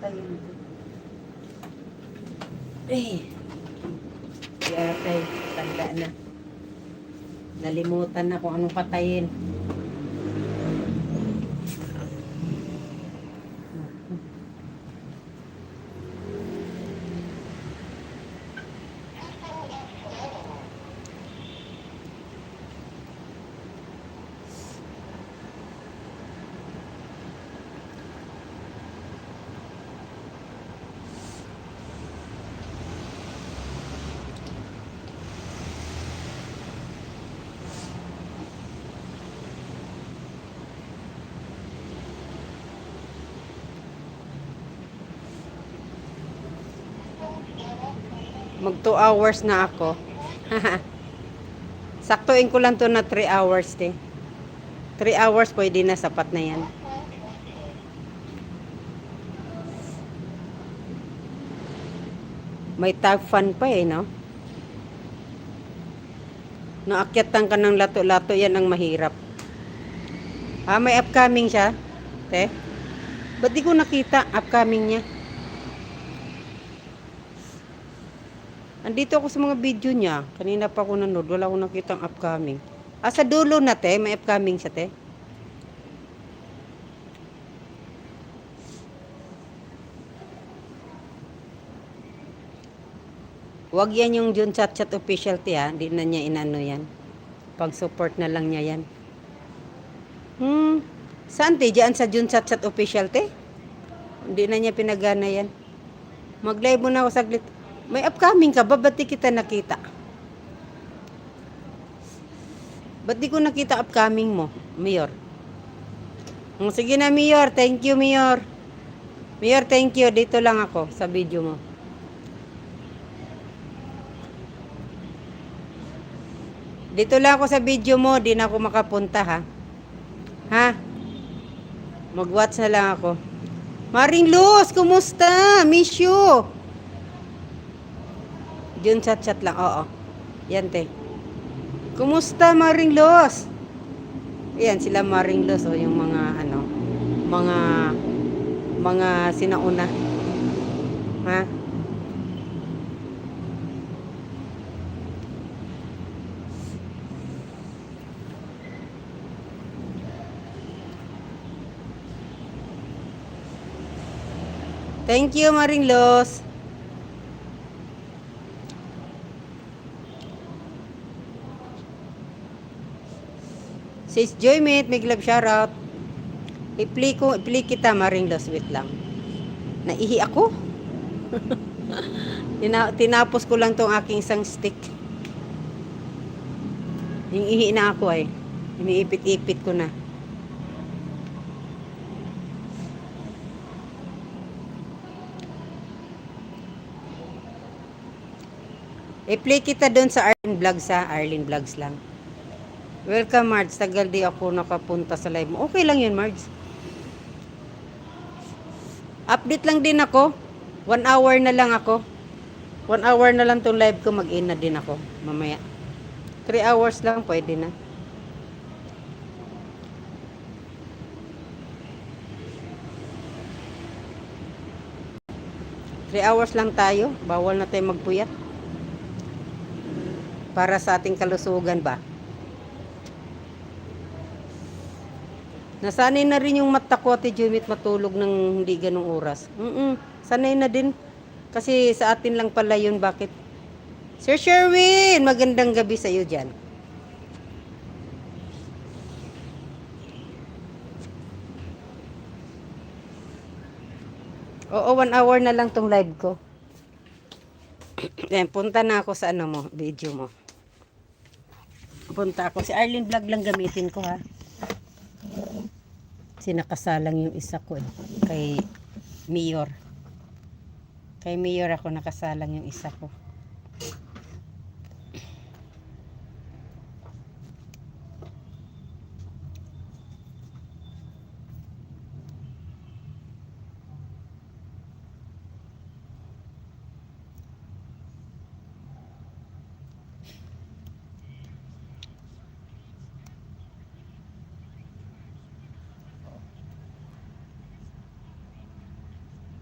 patayin ko. Eh. Yatay, tanda na. Nalimutan na kung anong patayin. Mag 2 hours na ako. Saktuin ko lang to na 3 hours, te. 3 hours pwede na, sapat na yan. May tag fan pa eh, no? Naakyatan ka ng lato-lato, yan ang mahirap. Ah, may upcoming siya, te. Ba't di ko nakita upcoming niya? Andito ako sa mga video niya. Kanina pa ako nanood. Wala akong nakitang upcoming. Ah, sa dulo na, te. May upcoming siya, te. Huwag yan yung Jun Chat Chat official, te, ha. Hindi na niya inano yan. Pag-support na lang niya yan. Saan, te? Diyan sa Jun Chat Chat official, te? Hindi na niya pinagana yan. Mag-live muna ako saglit. May upcoming ka ba? Ba't di kita nakita? Ba't di ko nakita upcoming mo, Mayor? Sige na, Mayor. Thank you, Mayor. Mayor, thank you. Dito lang ako sa video mo. Dito lang ako sa video mo. Di na ako makapunta, ha? Ha? Mag-watch na lang ako. Maring Luz, kumusta? Miss you. Jun chat lang. Oo. Yan, te. Kumusta, Maring Luz? Yan, sila Maring Luz. O, yung mga, ano, mga sinauna. Ha? Thank you, Maring Luz. Sis Joymate, may glove shoutout. I-play kita, Maring Luz. Wait lang. Naihi ako. Tinapos ko lang tong aking isang stick. Ihi na ako eh. Iniipit-ipit ko na. I-play kita doon sa Arlene Vlogs, ha. Arlene Vlogs lang. Welcome, Marge. Tagal di ako nakapunta sa live mo. Okay lang yun, Marge. Update lang din ako. 1 hour na lang ako. 1 hour na lang tong live ko. Mag-in na din ako mamaya. 3 hours lang, pwede na. Three hours lang tayo. Bawal na tayo magpuyat. Para sa ating kalusugan ba? Nasanay na rin yung mata ko, Ate Jumit, matulog ng hindi ganong oras. Sanay na din. Kasi sa atin lang pala yun. Bakit? Sir Sherwin, magandang gabi sa iyo dyan. Oo, 1 hour na lang tong live ko. Yan, punta na ako sa ano mo, video mo. Punta ako. Si Arlene Vlog lang gamitin ko, ha. Nakasalang yung isa ko eh. Kay Mayor. Kay Mayor ako nakasalang yung isa ko.